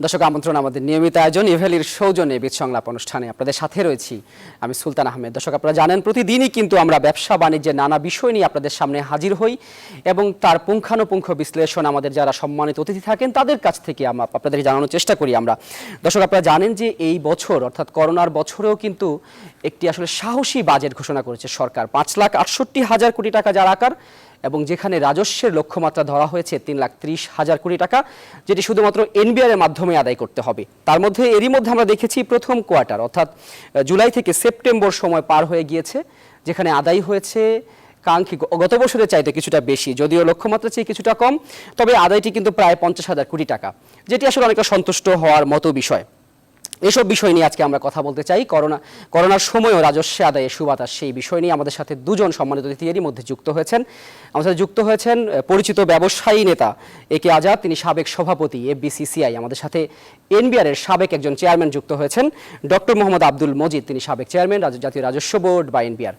দর্শক আমন্ত্রণ আমাদের নিয়মিত আয়োজন ইভ্যালির সৌজন্যে বিদ সংলাপ অনুষ্ঠানে আপনাদের সাথে রয়েছি আমি সুলতান আহমেদ। দর্শক আপনারা জানেন প্রতিদিনই কিন্তু আমরা ব্যবসা বাণিজ্যের নানা বিষয় নিয়ে আপনাদের সামনে হাজির হই এবং তার পুঙ্খানুপুঙ্খ বিশ্লেষণ আমাদের যারা সম্মানিত অতিথি থাকেন তাদের কাছ থেকে আমরা আপনাদেরকে জানানোর চেষ্টা করি আমরা। দর্শক আপনারা জানেন যে এই বছর অর্থাৎ করোনার বছরেও কিন্তু একটি আসলে সাহসী বাজেট ঘোষণা করেছে সরকার। 5,68,000 কোটি টাকা যার আকার এবং যেখানে রাজস্বের লক্ষ্যমাত্রা ধরা হয়েছে 3,30,000 কোটি টাকা, যেটি শুধুমাত্র এনবিআর এর মাধ্যমে আদায় করতে হবে। তার মধ্যে এরই মধ্যে আমরা দেখেছি প্রথম কোয়ার্টার অর্থাৎ জুলাই থেকে সেপ্টেম্বর সময় পার হয়ে গিয়েছে, যেখানে আদায় হয়েছে কাঙ্ক্ষী গত বছরের চাইতে কিছুটা বেশি, যদিও লক্ষ্যমাত্রা চেয়ে কিছুটা কম, তবে আদায়টি কিন্তু প্রায় 50,000 কোটি টাকা, যেটি আসলে অনেকটা সন্তুষ্ট হওয়ার মতো বিষয়। এসব বিষয় নিয়ে আজকে আমরা কথা বলতে চাই। করোনার সময়ও রাজস্ব আদায়ে সুবাতাস, সেই বিষয় নিয়ে আমাদের সাথে দুজন সম্মানিত অতিথি এরই মধ্যে যুক্ত হয়েছেন। আমাদের সাথে যুক্ত হয়েছেন পরিচিত ব্যবসায়ী নেতা একে আজাদ, তিনি সাবেক সভাপতি এফবিসিসিআই। আমাদের সাথে এনবিআর এর সাবেক একজন চেয়ারম্যান যুক্ত হয়েছেন ডক্টর মোহাম্মদ আব্দুল মজিদ, তিনি সাবেক চেয়ারম্যান জাতীয় রাজস্ব বোর্ড বা এনবিআর।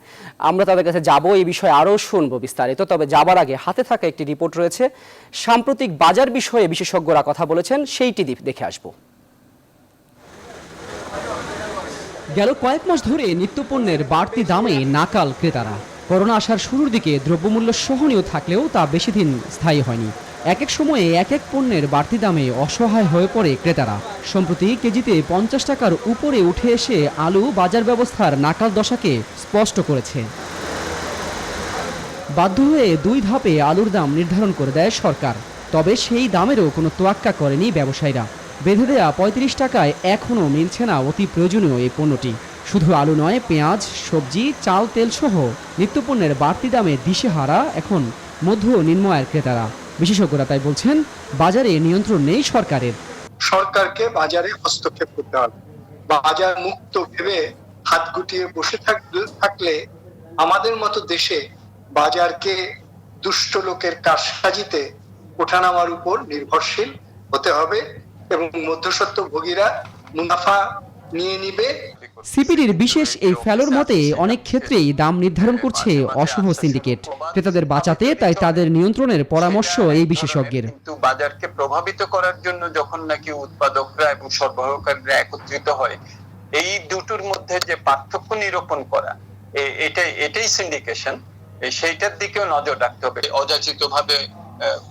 আমরা তাদের কাছে যাব, এই বিষয়ে আরও শুনবো বিস্তারিত। তবে যাবার আগে হাতে থাকা একটি রিপোর্ট রয়েছে, সাম্প্রতিক বাজার বিষয়ে বিশেষজ্ঞরা কথা বলেছেন, সেইটি দেখে আসবো। গেল কয়েক মাস ধরে নিত্যপণ্যের বাড়তি দামে নাকাল ক্রেতারা। করোনা আসার শুরুর দিকে দ্রব্যমূল্য সহনীয় থাকলেও তা বেশি দিন স্থায়ী হয়নি। এক এক সময়ে এক এক পণ্যের বাড়তি দামে অসহায় হয়ে পড়ে ক্রেতারা। সম্প্রতি কেজিতে 50 টাকার উপরে উঠে এসে আলু বাজার ব্যবস্থার নাকাল দশাকে স্পষ্ট করেছে। বাধ্য হয়ে 2 ধাপে আলুর দাম নির্ধারণ করে দেয় সরকার, তবে সেই দামেরও কোনো তোয়াক্কা করেনি ব্যবসায়ীরা। বেঁধে দেয়া 35 টাকায় এখনও মিলছে না অতি প্রয়োজনীয় এই পণ্যটি। শুধু আলু নয়, পেঁয়াজ, সবজি, চাল, তেল সহ নিত্যপণ্যের বাড়তি দামে দিশেহারা এখন মধ্য ও নিম্ন আয়ের ক্রেতারা। বিশেষজ্ঞরা তাই বলছেন, বাজারে নিয়ন্ত্রণ নেই সরকারের। সরকারকে বাজারে হস্তক্ষেপ করতে হবে। বাজার মুক্ত ভেবে হাত গুটিয়ে বসে থাকলে আমাদের মতো দেশে বাজারকে দুষ্ট লোকের কারসাজিতে ওঠানামার উপর নির্ভরশীল হতে হবে এবং মধ্যস্বত্বভোগীরা মুনাফা নিয়ে নিবে। সিপিডির বিশেষ এই ফেলোর মতে অনেক ক্ষেত্রেই দাম নির্ধারণ করছে অশুভ সিন্ডিকেট। ক্রেতাদের বাঁচাতে তাই তাদের নিয়ন্ত্রণের পরামর্শ এই বিশেষজ্ঞের। কিন্তু বাজারকে প্রভাবিত করার জন্য যখন নাকি উৎপাদকরা এবং সরবরাহকারীরা একত্রিত হয়, এই দুটোর মধ্যে যে পার্থক্য নিরূপণ করা, এটাই সিন্ডিকেশন। সেইটার দিকেও নজর রাখতে হবে। অযাচিতভাবে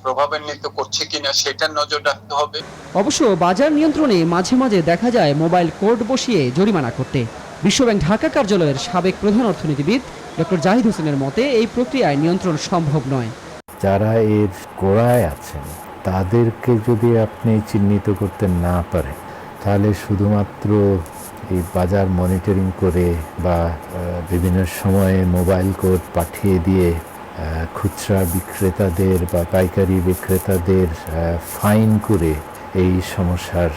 প্রভাবান্বিত করছে কিনা সেটার নজর রাখতে হবে। অবশ্য বাজার নিয়ন্ত্রণে মাঝে মাঝে দেখা যায় মোবাইল কোর্ট বসিয়ে জরিমানা করতে। বিশ্বব্যাংক ঢাকা কার্যালয়ের সাবেক প্রধান অর্থনীতিবিদ ডক্টর জাহিদ হোসেনের মতে এই প্রক্রিয়ায় নিয়ন্ত্রণ সম্ভব নয়। যারা এর গোড়ায় আছেন তাদেরকে যদি আপনি চিহ্নিত করতে না পারেন, তাহলে শুধুমাত্র এই বাজার মনিটরিং করে বা বিভিন্ন সময়ে মোবাইল কোড পাঠিয়ে দিয়ে খুচরা বিক্রেতাদের বা পাইকারি বিক্রেতাদের ফাইন করে এই সমস্যার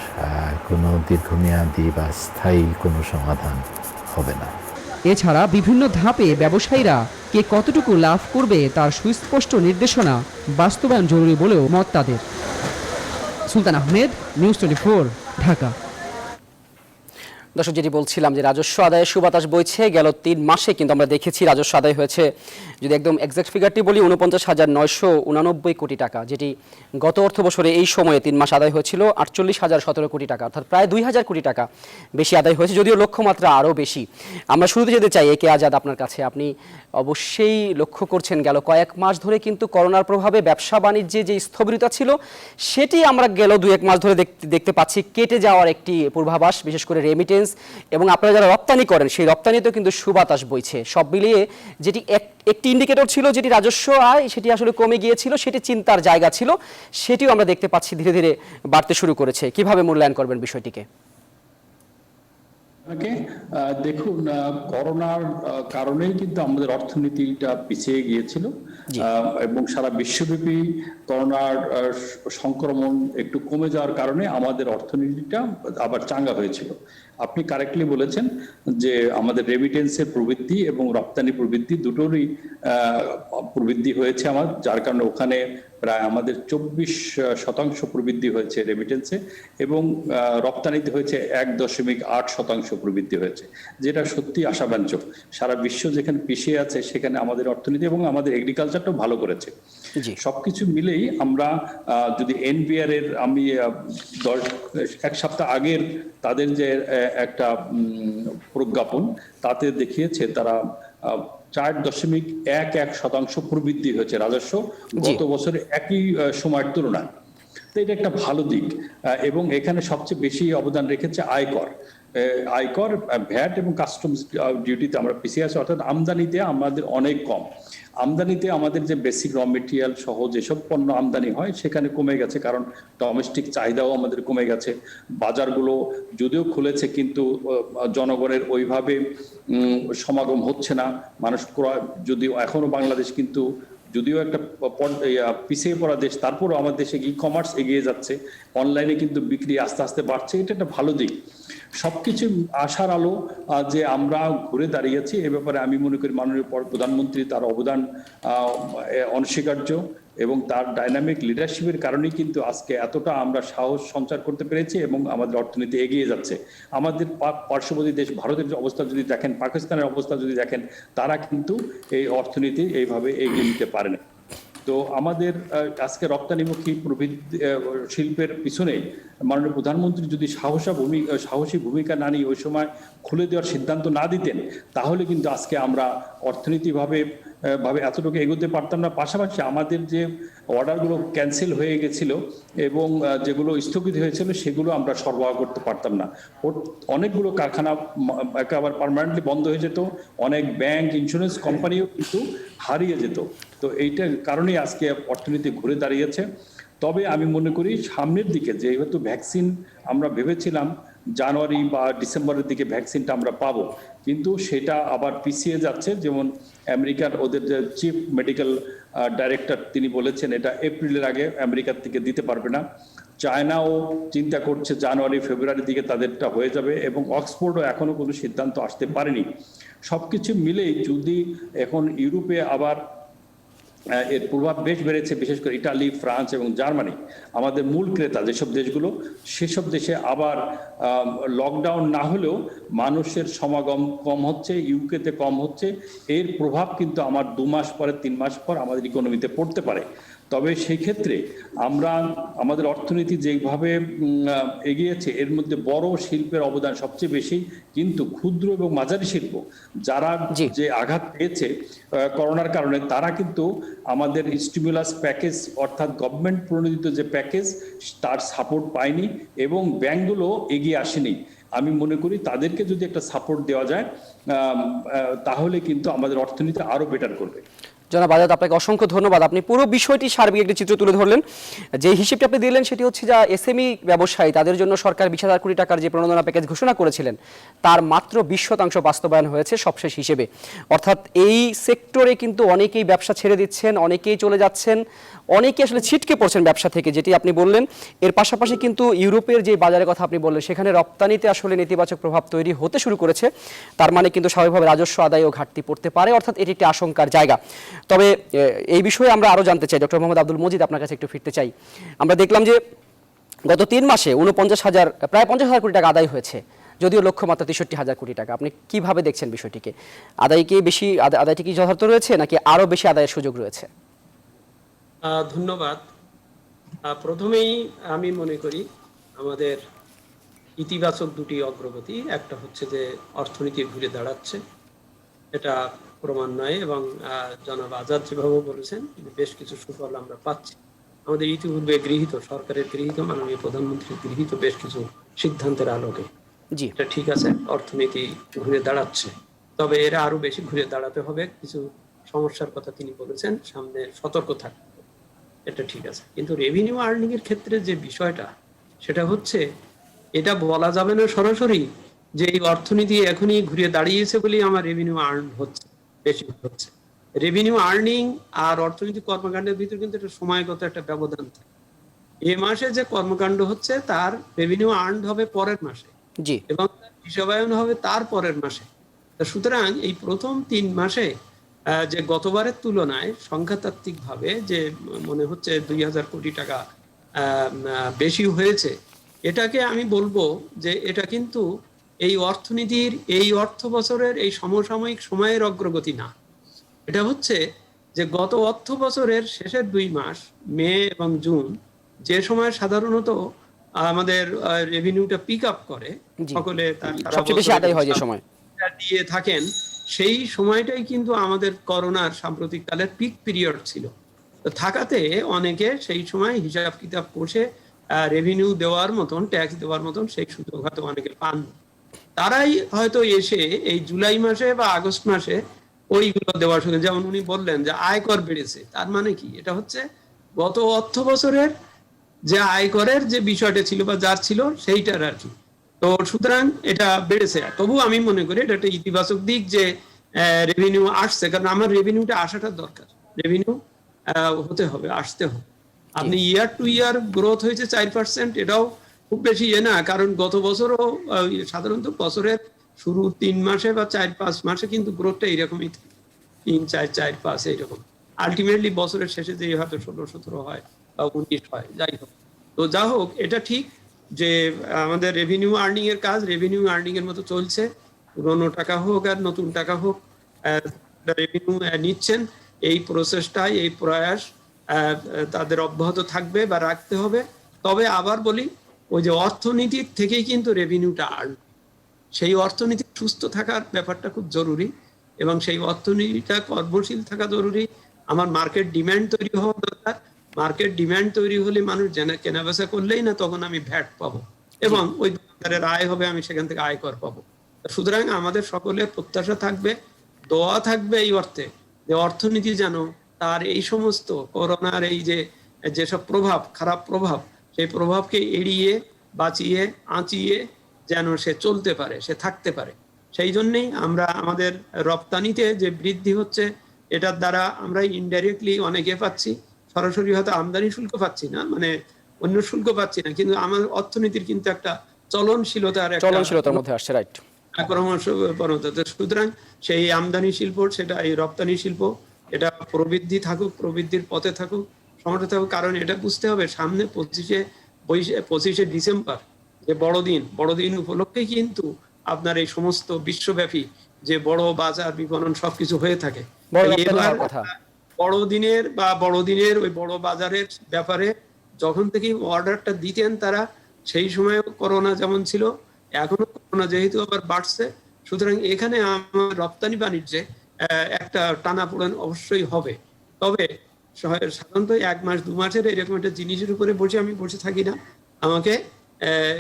কোনো দীর্ঘমেয়াদী বা স্থায়ী কোনো সমাধান হবে না। এছাড়া বিভিন্ন ধাপে ব্যবসায়ীরা কে কতটুকু লাভ করবে তার সুস্পষ্ট নির্দেশনা বাস্তবায়ন জরুরি বলেও মত তাদের। সুলতান আহমেদ, নিউজ 24, ঢাকা। দর্শক, যেটি বলছিলাম যে রাজস্ব আদায়ে সুবাতাস বইছে। গেল 3 মাসে কিন্তু আমরা দেখেছি রাজস্ব আদায় হয়েছে, যদি একদম এক্সাক্ট ফিগারটি বলি, 49,989 কোটি টাকা, যেটি গত অর্থ বছরে এই সময়ে 3 মাস আদায় হয়েছিল 48,017 কোটি টাকা, অর্থাৎ প্রায় 2,000 কোটি টাকা বেশি আদায় হয়েছে, যদিও লক্ষ্যমাত্রা আরও বেশি। আমরা শুরুতে যেতে চাই একে আজাদ আপনার কাছে। আপনি অবশ্যই লক্ষ্য করছেন গেল কয়েক মাস ধরে কিন্তু করোনার প্রভাবে ব্যবসা বাণিজ্যে যে স্থবিরতা ছিল সেটি আমরা গেল 2-1 মাস ধরে দেখতে পাচ্ছি কেটে যাওয়ার একটি পূর্বাভাস, বিশেষ করে রেমিটেন্স এবং আপনারা যারা রপ্তানি করেন সেই রপ্তানিতেও কিন্তু সুবাতাস বইছে। সব মিলিয়ে যেটি একটি ইন্ডিকেটর ছিল, যেটি রাজস্ব আয়, সেটি আসলে কমে গিয়েছিল, সেটি চিন্তার জায়গা ছিল, সেটিও আমরা দেখতে পাচ্ছি ধীরে ধীরে বাড়তে শুরু করেছে। কিভাবে মূল্যায়ন করবেন বিষয়টিকে? দেখুন, করোনার কারণেই কিন্তু আমাদের অর্থনীতিটা পিছিয়ে গিয়েছিল এবং সারা বিশ্বব্যাপী করোনার সংক্রমণ একটু কমে যাওয়ার কারণে আমাদের অর্থনীতিটা আবার চাঙ্গা হয়েছিল। আপনি কারেক্টলি বলেছেন যে আমাদের রেমিটেন্সের প্রবৃদ্ধি এবং রপ্তানি প্রবৃদ্ধি দুটোরই প্রবৃদ্ধি হয়েছে আমার, যার কারণে ওখানে প্রায় আমাদের 24% প্রবৃদ্ধি হয়েছে রেমিটেন্সে, এবং রপ্তানিতে হয়েছে 1.8% প্রবৃদ্ধি হয়েছে, যেটা সত্যি আশাব্যঞ্জক। সারা বিশ্ব যেখানে পিছিয়ে আছে সেখানে আমাদের অর্থনীতি এবং আমাদের এগ্রিকালচারটাও ভালো করেছে। জি। সবকিছু মিলেই আমরা যদি এনবিআর এর আমি এক সপ্তাহ আগের তাদের যে একটা প্রজ্ঞাপন, তাতে দেখিয়েছে তারা 4.11% প্রবৃদ্ধি হয়েছে রাজস্ব গত বছরে একই সময়ের তুলনায়। তো এটা একটা ভালো দিক। এবং এখানে সবচেয়ে বেশি অবদান রেখেছে আয়কর, ভ্যাট এবং কাস্টমস ডিউটিতে আমরা পিছিয়ে আছি, অর্থাৎ আমদানিতে আমাদের অনেক কম। আমদানিতে আমাদের যে বেসিক র মেটেরিয়াল সহ যেসব পণ্য আমদানি হয় সেখানে কমে গেছে, কারণ ডোমেস্টিক চাহিদাও আমাদের কমে গেছে। বাজারগুলো যদিও খুলেছে কিন্তু জনগণের ওইভাবে সমাগম হচ্ছে না, মানুষ ক্রয়, যদিও এখনো বাংলাদেশ কিন্তু যদিও একটা পিছিয়ে পড়া দেশ, তারপরও আমাদের দেশে ই কমার্স এগিয়ে যাচ্ছে, অনলাইনে কিন্তু বিক্রি আস্তে আস্তে বাড়ছে, এটা একটা ভালো দিক। সবকিছু আশার আলো যে আমরা ঘুরে দাঁড়িয়েছি, এ ব্যাপারে আমি মনে করি মাননীয় প্রধানমন্ত্রী তার অবদান অনস্বীকার্য, এবং তার ডাইনামিক লিডারশিপের কারণেই কিন্তু আজকে এতটা আমরা সাহস সঞ্চার করতে পেরেছি এবং আমাদের অর্থনীতি এগিয়ে যাচ্ছে। আমাদের পার্শ্ববর্তী দেশ ভারতের অবস্থা যদি দেখেন, পাকিস্তানের অবস্থা যদি দেখেন, তারা কিন্তু এই অর্থনীতি এইভাবে এগিয়ে নিতে পারে না। তো আমাদের আজকে রপ্তানিমুখী শিল্পের পিছনে মাননীয় প্রধানমন্ত্রী যদি সাহসী ভূমিকা না নিয়ে ওই সময় খুলে দেওয়ার সিদ্ধান্ত না দিতেন, তাহলে কিন্তু আজকে আমরা অর্থনীতিভাবে এতটুকু এগোতে পারতাম না। পাশাপাশি আমাদের যে অর্ডারগুলো ক্যান্সেল হয়ে গেছিল এবং যেগুলো স্থগিত হয়েছিল সেগুলো আমরা সরবরাহ করতে পারতাম না। অনেকগুলো কারখানা একেবারে পার্মানেন্টলি বন্ধ হয়ে যেত, অনেক ব্যাংক, ইন্স্যুরেন্স কোম্পানিও কিন্তু হারিয়ে যেত। তো এইটার কারণেই আজকে অর্থনীতি ঘুরে দাঁড়িয়েছে। তবে আমি মনে করি সামনের দিকে, যেহেতু ভ্যাকসিন আমরা ভেবেছিলাম জানুয়ারি বা ডিসেম্বরের দিকে ভ্যাকসিনটা আমরা পাবো, কিন্তু সেটা আবার পিছিয়ে যাচ্ছে। যেমন আমেরিকার ওদের যে চিফ মেডিকেল ডাইরেক্টর তিনি বলেছেন এটা এপ্রিলের আগে আমেরিকার থেকে দিতে পারবে না। চায়নাও চিন্তা করছে জানুয়ারি ফেব্রুয়ারির দিকে তাদেরটা হয়ে যাবে, এবং অক্সফোর্ডও এখনো কোনো সিদ্ধান্ত আসতে পারেনি। সবকিছু মিলেই যদি এখন ইউরোপে আবার এর প্রভাব বেশ বেড়েছে, বিশেষ করে ইটালি, ফ্রান্স এবং জার্মানি, আমাদের মূল ক্রেতা যেসব দেশগুলো, সেসব দেশে আবার লকডাউন না হলেও মানুষের সমাগম কম হচ্ছে, ইউকেতে কম হচ্ছে। এর প্রভাব কিন্তু আমার 2 মাস পরে 3 মাস পর আমাদের ইকোনমিতে পড়তে পারে। তবে সেই ক্ষেত্রে আমরা আমাদের অর্থনীতি যেভাবে এগিয়েছে, এর মধ্যে বড় শিল্পের অবদান সবচেয়ে বেশি, কিন্তু ক্ষুদ্র এবং মাঝারি শিল্প যারা যে আঘাত পেয়েছে করোনার কারণে, তারা কিন্তু আমাদের স্টিমুলাস প্যাকেজ অর্থাৎ গভর্নমেন্ট প্রণোদিত যে প্যাকেজ, তার সাপোর্ট পায়নি এবং ব্যাংকগুলো এগিয়ে আসেনি। আমি মনে করি তাদেরকে যদি একটা সাপোর্ট দেওয়া যায়, তাহলে কিন্তু আমাদের অর্থনীতি আরো বেটার করবে। জনাব আজাদ, আপনাকে অসংখ্য ধন্যবাদ। আপনি পুরো বিষয়টি সার্বিক একটি চিত্র তুলে ধরলেন। যে হিসেবটি আপনি দিলেন সেটি হচ্ছে যা এসএমই ব্যবসায়ী, তাদের জন্য সরকার 20,000 কোটি টাকার যে প্রণোদনা প্যাকেজ ঘোষণা করেছিলেন, তার মাত্র 20% বাস্তবায়ন হয়েছে সবশেষ হিসেবে। অর্থাৎ এই সেক্টরে কিন্তু অনেকেই ব্যবসা ছেড়ে দিচ্ছেন, অনেকেই চলে যাচ্ছেন, অনেকে আসলে ছিটকে পড়ছেন ব্যবসা থেকে, যেটি আপনি বললেন। এর পাশাপাশি কিন্তু ইউরোপের যে বাজারের কথা আপনি বললেন, সেখানে রপ্তানিতে আসলে নেতিবাচক প্রভাব তৈরি হতে শুরু করেছে। তার মানে কিন্তু স্বাভাবিকভাবে রাজস্ব আদায়ও ঘাটতি পড়তে পারে, অর্থাৎ এটি একটি আশঙ্কার জায়গা। তবে এই বিষয়ে আমরা আরও জানতে চাই, ডক্টর মোহাম্মদ আব্দুল মজিদ, আপনার কাছে একটু ফিরতে চাই। আমরা দেখলাম যে গত 3 মাসে প্রায় 50,000 কোটি টাকা আদায় হয়েছে, যদিও লক্ষ্যমাত্রা 63,000 কোটি টাকা। আপনি কিভাবে দেখছেন বিষয়টিকে? আদায়টি কি যথার্থ রয়েছে, নাকি আরও বেশি আদায়ের সুযোগ রয়েছে? ধন্যবাদ। প্রথমেই আমি মনে করি আমাদের ইতিবাচক দুটি অগ্রগতি। একটা হচ্ছে যে অর্থনীতি ঘুরে দাঁড়াচ্ছে, এটা ক্রমান্বয়ে, এবং জনাব আজাদ যেভাবে বলেছেন বেশ কিছু সুফল আমরা পাচ্ছি। আমাদের ইতিপূর্বে সরকারের গৃহীত, মাননীয় প্রধানমন্ত্রীর গৃহীত বেশ কিছু সিদ্ধান্তের আলোকে এটা ঠিক আছে, অর্থনীতি ঘুরে দাঁড়াচ্ছে। তবে এরা আরো বেশি ঘুরে দাঁড়াতে হবে। কিছু সমস্যার কথা তিনি বলেছেন, সামনে সতর্ক থাকতে হবে, এটা ঠিক আছে। কিন্তু রেভিনিউ আর্নিং এর ক্ষেত্রে যে বিষয়টা, সেটা হচ্ছে এটা বলা যাবে না সরাসরি যে এই অর্থনীতি এখনই ঘুরে দাঁড়িয়েছে বলেই আমার রেভিনিউ আর্ন হচ্ছে, বেশি হচ্ছে। রেভিনিউ আর্নিং আর অর্থনৈতিক কর্মকাণ্ডের ভিতরে কিন্তু একটা সময়গত একটা ব্যবধান থাকে। এই মাসে যে কর্মকাণ্ড হচ্ছে তার রেভিনিউ আর্ন হবে পরের মাসে, এবং হিসাবায়ন হবে তার পরের মাসে। সুতরাং এই প্রথম 3 মাসে যে গতবারের তুলনায় সংখ্যাতাত্ত্বিকভাবে যে মনে হচ্ছে 2000 কোটি টাকা বেশি হয়েছে, এটাকে আমি বলবো যে এটা কিন্তু এই অর্থনীতির এই অর্থ বছরের এই সমসাময়িক সময়ের অগ্রগতি না। এটা হচ্ছে যে গত অর্থ বছরের শেষের 2 মাস মে এবং জুন, যে সময় সাধারণত আমাদের রেভিনিউটা পিক আপ করে, জি। সকলে তার সারা সবচেয়ে বেশি বছরের আদায় হয় যে সময়। দিয়ে থাকেন, সেই সময়টাই কিন্তু আমাদের করোনার সাম্প্রতিককালের পিক পিরিয়ড ছিল। তো থাকাতে অনেকে সেই সময় হিসাব কিতাব কষে রেভিনিউ দেওয়ার মতন, ট্যাক্স দেওয়ার মতন সেই সুযোগ হয়তো অনেকে পান। তারাই হয়তো এসে এই জুলাই মাসে বা আগস্ট মাসে ওইগুলো দেওয়ার সঙ্গে, যেমন উনি বললেন যে আয়কর বেড়েছে, তার মানে কি? এটা হচ্ছে গত অর্থ বছরের যে আয়করের যে বিষয়টা ছিল বা যার ছিল সেইটার আর কি। তো সুতরাং এটা বেড়েছে। তবু আমি মনে করি এটা একটা ইতিবাচক দিক যে রেভিনিউ আসছে, কারণ আমার রেভিনিউটা আসাটা দরকার, রেভিনিউ হতে হবে, আসতে হবে। আপনি ইয়ার টু ইয়ার গ্রোথ হয়েছে 4%, এটাও খুব বেশি না, কারণ গত বছরও সাধারণত বছরের শুরু 3 মাসে বা 4-5 মাসে কিন্তু গ্রোথটা এইরকমই থাকে, 3-4-4-5 এইরকম। আলটিমেটলি বছরের শেষে যে হয়তো 16-17 হয় বা 19 হয়, যাই হোক। তো যা হোক, এটা ঠিক যে আমাদের রেভিনিউ আর্নিং এর কাজ রেভিনিউ আর্নিং এর মতো চলছে। পুরনো টাকা হোক আর নতুন টাকা হোক, রেভিনিউ নিচ্ছেন। এই প্রসেসটাই, এই প্রয়াস তাদের অব্যাহত থাকবে বা রাখতে হবে। তবে আবার বলি, ওই যে অর্থনীতির থেকেই কিন্তু রেভিনিউটা আসবে। সেই অর্থনীতি সুস্থ থাকার ব্যাপারটা খুব জরুরি, এবং সেই অর্থনীতিটা কর্মশীল থাকা জরুরি। আমার মার্কেট ডিমান্ড তৈরি হওয়া দরকার। মার্কেট ডিমান্ড তৈরি হলে মানুষ কেনাবেচা করলেই না তখন আমি ভ্যাট পাবো, এবং ওই দোকানদারের আয় হবে, আমি সেখান থেকে আয়কর পাবো। সুতরাং আমাদের সকলের প্রত্যাশা থাকবে, দোয়া থাকবে এই অর্থে যে অর্থনীতি যেন তার এই সমস্ত করোনার এই যে যেসব প্রভাব, খারাপ প্রভাব, সেই প্রভাবকে এড়িয়ে বাঁচিয়ে আঁচিয়ে যেন সে চলতে পারে, সে থাকতে পারে। সেই জন্যই আমরা আমাদের রপ্তানিতে যে বৃদ্ধি হচ্ছে, এটার দ্বারা আমরা ইনডাইরেক্টলি অনেকে পাচ্ছি, সরাসরি হয়তো আমদানি শুল্ক পাচ্ছি না, মানে অন্য শুল্ক পাচ্ছি না, কিন্তু আমার অর্থনীতির কিন্তু একটা চলনশীলতার মধ্যে আসছে, রাইট। সুতরাং সেই আমদানি শিল্প, সেটা এই রপ্তানি শিল্প, এটা প্রবৃদ্ধি থাকুক, প্রবৃদ্ধির পথে থাকুক, সমর্থ থাকুক। কারণ এটা বুঝতে হবে, সামনে 25শে ডিসেম্বর যে বড়দিন উপলক্ষে কিন্তু আপনার এই সমস্ত বিশ্বব্যাপী যে বড় বাজার বিপণন সবকিছু হয়ে থাকে। বড়দিনের ওই বড় বাজারের ব্যাপারে যখন থেকে অর্ডারটা দিতেন তারা, সেই সময় করোনা যেমন ছিল, এখনো করোনা যেহেতু আবার বাড়ছে, সুতরাং এখানে আমার রপ্তানি বাণিজ্যে একটা টানাপোড়েন অবশ্যই হবে। তবে সাধারণত 1 মাস 2 মাসের এরকম একটা জিনিসের উপরে আমি বসে থাকি না। আমাকে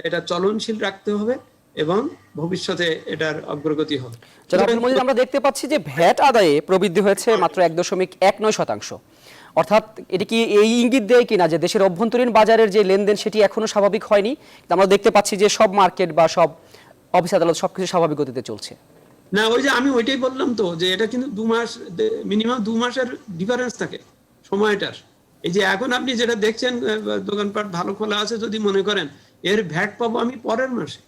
এটা চলনশীল রাখতে হবে এবং ভবিষ্যতে এটার অগ্রগতি হবে। আমরা দেখতে পাচ্ছি যে ভ্যাট আদায়ে প্রবৃদ্ধি হয়েছে মাত্র 1.19%। অর্থাৎ এটি কি এই ইঙ্গিত দেয় কিনা যে দেশের অভ্যন্তরীণ বাজারের যে লেনদেন সেটি এখনো স্বাভাবিক হয়নি? আমরা দেখতে পাচ্ছি যে সব মার্কেট বা সব অফিস আদালত সবকিছু স্বাভাবিক গতিতে চলছে। না, ওই যে আমি ওইটাই বললাম তো, যে এটা কিন্তু 2 মাস, মিনিমাম 2 মাসের ডিফারেন্স থাকে সময়টার। এই যে এখন আপনি যেটা দেখছেন দোকানপাট ভালো খোলা আছে, যদি মনে করেন এর ভ্যাট পাবো আমি পরের মাসে,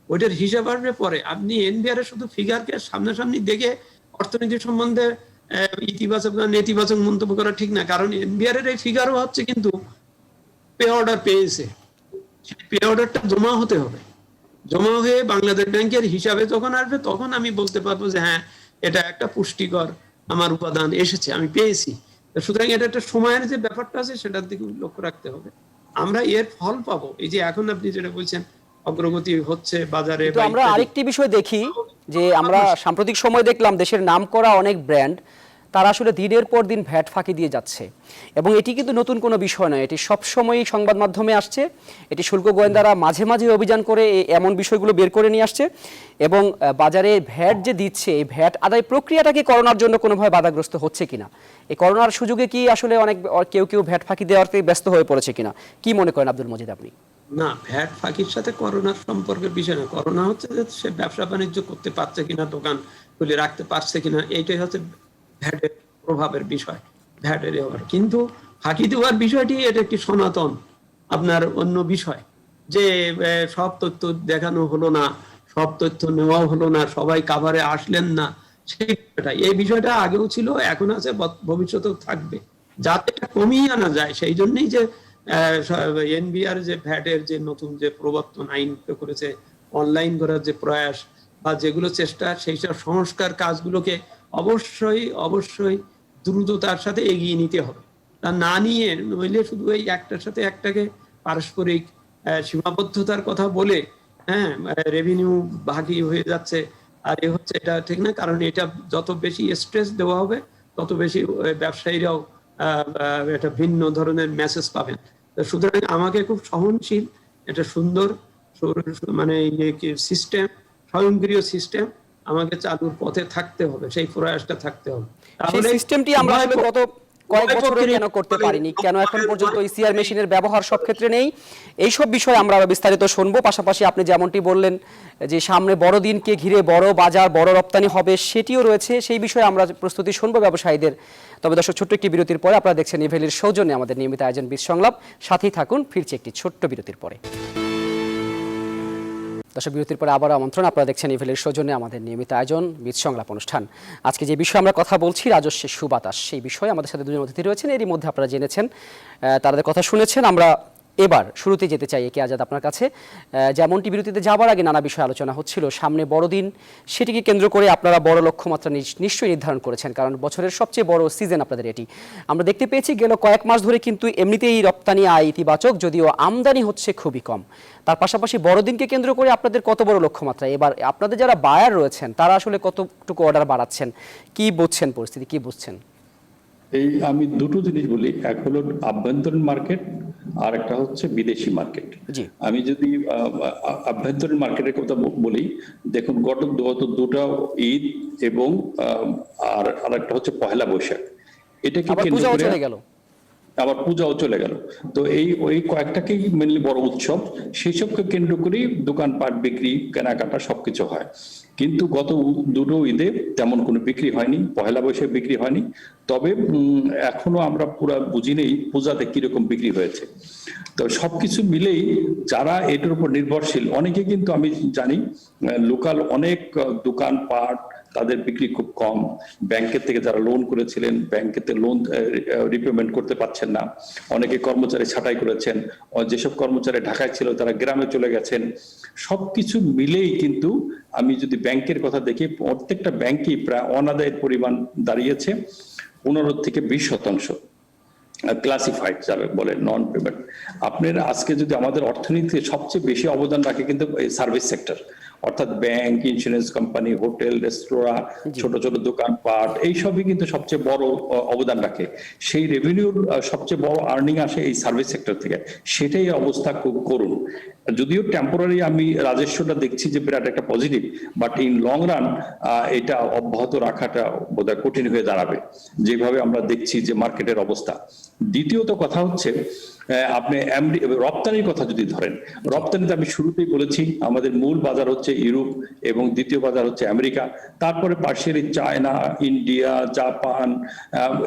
ওইটার হিসাব আসবে পরে। আপনি এনবিআর এর শুধু ফিগারকে সামনাসামনি দেখে অর্থনীতি সম্বন্ধে ইতিবাচক না নেতিবাচক মন্তব্য করা ঠিক না। কারণ এনবিআর এর এই ফিগারও হচ্ছে কিন্তু পে অর্ডার পেয়েছে, পে অর্ডারটা জমা হতে হবে। জমা হয়ে বাংলাদেশ ব্যাংকের হিসাবে যখন আসবে, তখন আমি বলতে পারবো যে হ্যাঁ, এটা একটা পুষ্টিকর আমার উপাদান এসেছে, আমি পেয়েছি। সুতরাং এটা একটা সময়ের যে ব্যাপারটা আছে, সেটার দিকে লক্ষ্য রাখতে হবে। আমরা এর ফল পাবো। এই যে এখন আপনি যেটা বলছেন অগ্রগতি হচ্ছে বাজারে। আমরা আরেকটি বিষয় দেখি যে আমরা সাম্প্রতিক সময় দেখলাম দেশের নামকরা অনেক ব্র্যান্ড তারা আসলে দিনের পর দিন ভ্যাট ফাঁকি দিয়ে যাচ্ছে, এবং এটি কিন্তু নতুন কোনো বিষয় নয়, এটি সবসময়ই সংবাদ মাধ্যমে আসছে। এটি শুল্ক গোয়েন্দারা মাঝে মাঝে অভিযান করে এমন বিষয়গুলো বের করে নিয়ে আসছে, এবং বাজারে ভ্যাট যে দিচ্ছে, এই ভ্যাট আদায় প্রক্রিয়াটা কি করোনার জন্য কোনোভাবে বাধাগ্রস্ত হচ্ছে কিনা, এই করোনার সুযোগে কি আসলে কেউ ভ্যাট ফাঁকি দেওয়াতে ব্যস্ত হয়ে পড়েছে কিনা, কি মনে করেন আব্দুল মজিদ আপনি? না, ভ্যাট ফাঁকির সাথে করোনার সম্পর্কের বিষয় না। করোনা হচ্ছে যে সে ব্যবসা বাণিজ্য করতে পারছে কিনা, দোকান খুলে রাখতে পারছে কিনা, এইটাই হচ্ছে ভ্যাটের প্রভাবের বিষয়, ভ্যাটের ব্যাপার। কিন্তু ফাঁকি দেওয়ার বিষয়টি এটা একটি সনাতন আপনার অন্য বিষয়, যে সব তথ্য দেখানো হলো না, সব তথ্য নেওয়া হলো না, সবাই কাভারে আসলেন না, সেই বিষয়টা, এই বিষয়টা আগেও ছিল, এখন আছে, ভবিষ্যতেও থাকবে। যাতে এটা কমিয়ে আনা যায়, সেই জন্যই যে এনবিআর যে ভ্যাটের যে নতুন যে প্রবর্তন আইন করেছে, অনলাইন করার যে প্রয়াস বা যেগুলো চেষ্টা, সেই সব সংস্কার কাজগুলোকে অবশ্যই অবশ্যই দ্রুততার সাথে এগিয়ে নিতে হবে। তা না নিয়ে নইলে শুধু এই একটার সাথে একটাকে পারস্পরিক সীমাবদ্ধতার কথা বলে, হ্যাঁ, রেভিনিউ ভাগী হয়ে যাচ্ছে, আর এ হচ্ছে, এটা ঠিক না। কারণ এটা যত বেশি স্ট্রেস দেওয়া হবে, তত বেশি ব্যবসায়ীরাও এটা ভিন্ন ধরনের মেসেজ পাবেন। সুতরাং আমাকে খুব সহনশীল, এটা সুন্দর মানে সিস্টেম, স্বয়ংক্রিয় সিস্টেম আমাকে চালুর পথে থাকতে হবে, সেই প্রয়াসটা থাকতে হবে। সেই সিস্টেমটি আমরা আসলে গত কয়েক বছরে কেন করতে পারিনি, কেন এখন পর্যন্ত ইসিআর মেশিনের ব্যবহার সব ক্ষেত্রে নেই, এইসব বিষয়ে আমরা বিস্তারিত শুনবো। পাশাপাশি আপনি যেমনটি বললেন যে সামনে বড়দিনকে ঘিরে বড় বাজার, বড় রপ্তানি হবে, সেটিও রয়েছে, সেই বিষয়ে আমরা প্রস্তুতি শুনবো ব্যবসায়ীদের। তবে দর্শক, ছোট্ট একটি বিরতির পরে আপনারা দেখছেন ইভেলির সৌজন্যে আমাদের নিয়মিত আয়োজন বীজ সংলাপ, সাথেই থাকুন, ফিরছে একটি ছোট্ট বিরতির পরে। দর্শক, বিরতির পরে আবারও আমন্ত্রণ, আপনারা দেখছেন ইভেলির সৌজন্যে আমাদের নিয়মিত আয়োজন বীজ সংলাপ অনুষ্ঠান। আজকে যে বিষয়ে আমরা কথা বলছি, রাজস্বের সুবাতাস, সেই বিষয়ে আমাদের সাথে দুজন অতিথি রয়েছেন। এরই মধ্যে আপনারা জেনেছেন, তাদের কথা শুনেছেন। আমরা এবার শুরুতে যেতে চাই একে আজাদ আপনার কাছে। যেমনটি বিরতিতে যাবার আগে নানা বিষয়ে আলোচনা হচ্ছিল, সামনে বড়দিন, সেটিকে কেন্দ্র করে আপনারা বড় লক্ষ্যমাত্রা নিশ্চয়ই নির্ধারণ করেছেন, কারণ বছরের সবচেয়ে বড় সিজন আপনাদের এটি। আমরা দেখতে পেয়েছি গেল কয়েক মাস ধরে কিন্তু এমনিতেই রপ্তানি আয় ইতিবাচক, যদিও আমদানি হচ্ছে খুবই কম। তার পাশাপাশি বড়দিনকে কেন্দ্র করে আপনাদের কত বড় লক্ষ্যমাত্রা? এবার আপনাদের যারা বায়ার রয়েছেন তারা আসলে কতটুকু অর্ডার বাড়াচ্ছেন, কি বুঝছেন পরিস্থিতি, কি বুঝছেন? এই আমি দুটো জিনিস বলি, এক হলো আভ্যন্তরীণ মার্কেট, আর একটা হচ্ছে বিদেশি মার্কেট। জি। আমি যদি আভ্যন্তরীণ মার্কেটের কথা বলি, দেখুন গত দুটো ঈদ এবং আর একটা হচ্ছে পহেলা বৈশাখ, এটাকে কেন্দ্র করে চলে গেল, আবার পূজাও চলে গেল। তো ওই কয়েকটাকেই মেনলি বড় উৎসব, সেই সবকে কেন্দ্র করেই দোকানপাট বিক্রি, কেনাকাটা সবকিছু হয়। কিন্তু গত দুটো ঈদে তেমন কোনো বিক্রি হয়নি, পহেলা বৈশাখ বিক্রি হয়নি। তবে এখনো আমরা পুরো বুঝি নেই পূজাতে কিরকম বিক্রি হয়েছে। তো সবকিছু মিলেই যারা এটার উপর নির্ভরশীল, অনেকে কিন্তু আমি জানি লোকাল অনেক দোকানপাট, তাদের বিক্রি খুব কম। ব্যাংকের থেকে যারা লোন করেছিলেন, ব্যাংকেতে লোন রিপেমেন্ট করতে পারছেন না, অনেকে কর্মচারী ছাঁটাই করেছেন, যেসব কর্মচারী ঢাকায় ছিল তারা গ্রামে চলে গেছেন। সবকিছু মিলেই কিন্তু আমি যদি ব্যাংকের কথা দেখি, প্রত্যেকটা ব্যাংকেই প্রায় অনাদায়ের পরিমাণ দাঁড়িয়েছে 15 থেকে 20%। ক্লাসিফাইড যারা বলে নন পেমেন্ট। আপনার আজকে যদি আমাদের অর্থনীতিতে সবচেয়ে বেশি অবদান রাখে কিন্তু সার্ভিস সেক্টর, অর্থাৎ ব্যাংক, ইন্স্যুরেন্স কোম্পানি, হোটেল, রেস্তোরাঁ, ছোট ছোট দোকানপাট, এইসবই কিন্তু সবচেয়ে বড় অবদান রাখে। সেই রেভিনিউর সবচেয়ে বড় আর্নিং আসে এই সার্ভিস সেক্টর থেকে। সেটাই অবস্থা খুব করুন। যদিও টেম্পোরারি আমি রাজস্বটা দেখছি যে বিরাট একটা positive, but in long run এটা অব্যাহত রাখাটা বোধহয় কঠিন হয়ে দাঁড়াবে, যেভাবে আমরা দেখছি যে মার্কেটের অবস্থা। দ্বিতীয়ত কথা হচ্ছে, আপনি রপ্তানির কথা যদি ধরেন, রপ্তানিতে আমি শুরুতেই বলেছি আমাদের মূল বাজার হচ্ছে ইউরোপ এবং দ্বিতীয় বাজার হচ্ছে আমেরিকা, তারপরে পার্শিয়ালি চায়না, ইন্ডিয়া, জাপান,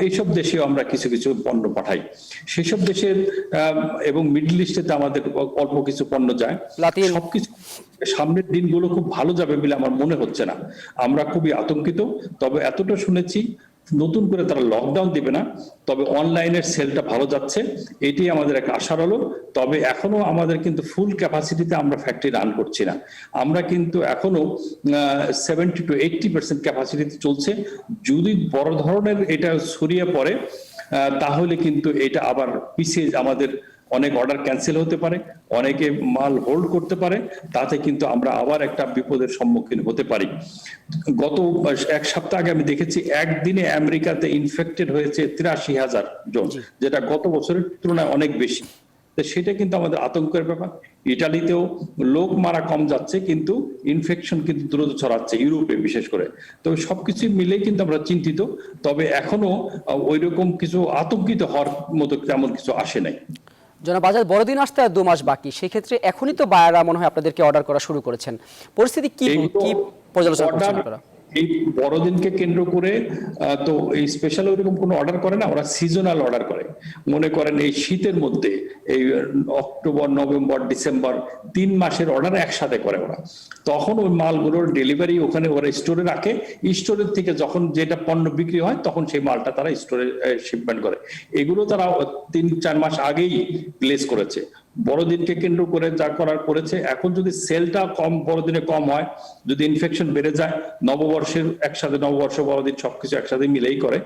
এইসব দেশেও আমরা কিছু কিছু পণ্য পাঠাই। সেসব দেশের এবং মিডল ইস্টেতে আমাদের অল্প কিছু পণ্য যায়। সবকিছু সামনের দিনগুলো খুব ভালো যাবে বলে আমার মনে হচ্ছে না। আমরা খুবই আতঙ্কিত। তবে এতটা শুনেছি, নতুন করে তারা লকডাউন দিবে না, তবে অনলাইনের সেলটা ভালো যাচ্ছে, এটাই আমাদের একটা আশার আলো। তবে এখনো আমাদের কিন্তু ফুল ক্যাপাসিটিতে আমরা ফ্যাক্টরি রান করছি না। আমরা কিন্তু এখনো 70 to 80% ক্যাপাসিটিতে চলছে। যদি বড় ধরনের এটা ছড়িয়ে পড়ে তাহলে কিন্তু এটা আবার পিছিয়ে, আমাদের অনেক অর্ডার ক্যান্সেল হতে পারে, অনেকে মাল হোল্ড করতে পারে, তাতে কিন্তু আমরা আবার একটা বিপদের সম্মুখীন হতে পারি। গত এক সপ্তাহ আগে আমি দেখেছি একদিনে আমেরিকাতে ইনফেক্টেড হয়েছে 83,000 জন, যেটা গত বছরের তুলনায় অনেক বেশি। সেটা কিন্তু আমাদের আতঙ্কের ব্যাপার। ইটালিতেও লোক মারা কম যাচ্ছে, কিন্তু ইনফেকশন কিন্তু দ্রুত ছড়াচ্ছে, ইউরোপে বিশেষ করে। তো সবকিছু মিলে কিন্তু আমরা চিন্তিত। তবে এখনো ওইরকম কিছু আতঙ্কিত হওয়ার মতো তেমন কিছু আসে নাই। বাজার বড়দিন আসতে আর 2 মাস বাকি, সেই ক্ষেত্রে এখনই তো বায়াররা মনে হয় আপনাদেরকে অর্ডার করা শুরু করেছেন। পরিস্থিতি কি পর্যালোচনা করছেন আপনারা? এই বড়দিনকে কেন্দ্র করে তো এই স্পেশাল ওইরকম কোনো অর্ডার করে না, ওরা সিজনাল অর্ডার করে। মনে করেন এই শীতের মধ্যে এই অক্টোবর, নভেম্বর, ডিসেম্বর 3 মাসের অর্ডার একসাথে করে ওরা। তখন ওই মালগুলোর ডেলিভারি ওখানে ওরা স্টোরে রাখে, স্টোরের থেকে যখন যেটা পণ্য বিক্রি হয় তখন সেই মালটা তারা স্টোরে শিপমেন্ট করে। এগুলো তারা 3-4 মাস আগেই প্লেস করেছে। বড়দিনকে কেন্দ্র করে যা করার করেছে। এখন যদি সেলটা কম, বড়দিনে কম হয়, যদি ইনফেকশন বেড়ে যায়, নববর্ষের একসাথে, নববর্ষ বড়দিন সবকিছু একসাথে মিলেই করে,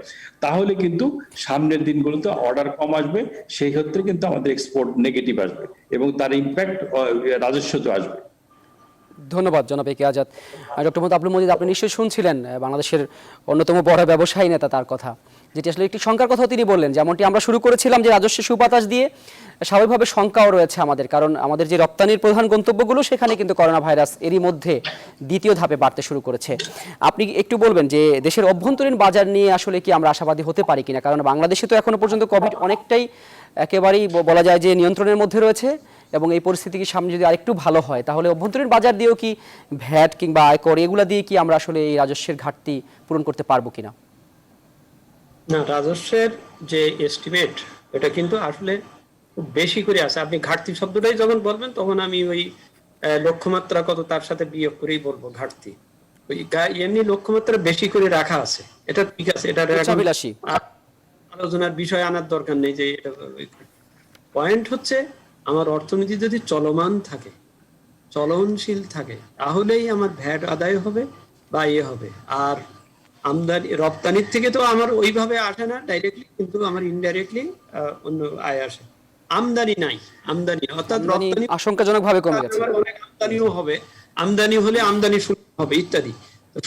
তাহলে কিন্তু সামনের দিনগুলোতে অর্ডার কম আসবে, সেই ক্ষেত্রে কিন্তু আমাদের এক্সপোর্ট নেগেটিভ আসবে এবং তার ইম্প্যাক্ট রাজস্ব আসবে। ধন্যবাদ জনাব এ কে আজাদ। ডক্টর মোহাম্মদ আব্দুল মজিদ, আপনি নিশ্চয়ই শুনছিলেন বাংলাদেশের অন্যতম বড় ব্যবসায়ী নেতা তার কথা, যেটি আসলে একটি শঙ্কার কথাও তিনি বললেন। যেমনটি আমরা শুরু করেছিলাম যে রাজস্ব সুবাতাস দিয়ে, স্বাভাবিকভাবে শঙ্কাও রয়েছে আমাদের, কারণ আমাদের যে রপ্তানির প্রধান গন্তব্যগুলো সেখানে কিন্তু করোনা ভাইরাস এরই মধ্যে দ্বিতীয় ধাপে বাড়তে শুরু করেছে। আপনি একটু বলবেন যে দেশের অভ্যন্তরীণ বাজার নিয়ে আসলে কি আমরা আশাবাদী হতে পারি কিনা, কারণ বাংলাদেশে তো এখনো পর্যন্ত কোভিড অনেকটাই একেবারেই বলা যায় যে নিয়ন্ত্রণের মধ্যে রয়েছে, এবং এই পরিস্থিতি কি সামনে যদি আরেকটু ভালো হয় তাহলে অভ্যন্তরীণ বাজার দিয়েও কি ভ্যাট কিংবা আয়কর এগুলা দিয়ে কি আমরা আসলে এই রাজস্বের ঘাটতি পূরণ করতে পারবো কিনা? না, রাজস্বের যে এস্টিমেট এটা কিন্তু আসলে খুব বেশি করে আছে। আপনি ঘাটতি শব্দটাই যখন বলবেন তখন আমি ওই লক্ষ্যমাত্রা কত তার সাথে বিয়োগ করেই বলবো ঘাটতি। ওই এমনি লক্ষ্যমাত্রা বেশি করে রাখা আছে, এটা ঠিক আছে, এটা আলোচনার বিষয় আনার দরকার নেই। যে এটা পয়েন্ট হচ্ছে আমার অর্থনীতি যদি চলমান থাকে, চলনশীল থাকে, তাহলেই আমার ভ্যাট আদায় হবে বা ইয়ে হবে। আর আমদানি রপ্তানির থেকে তো আমার ওইভাবে আসে না ডাইরেক্টলি, কিন্তু আমার ইনডাইরেক্টলি অন্য আয় আসে। আমদানি নাই, আমদানি অর্থাৎ রপ্তানি আশঙ্কাজনকভাবে কমে গেছে, অনেক আমদানিও হবে, আমদানি হলে আমদানি শুল্ক হবে ইত্যাদি।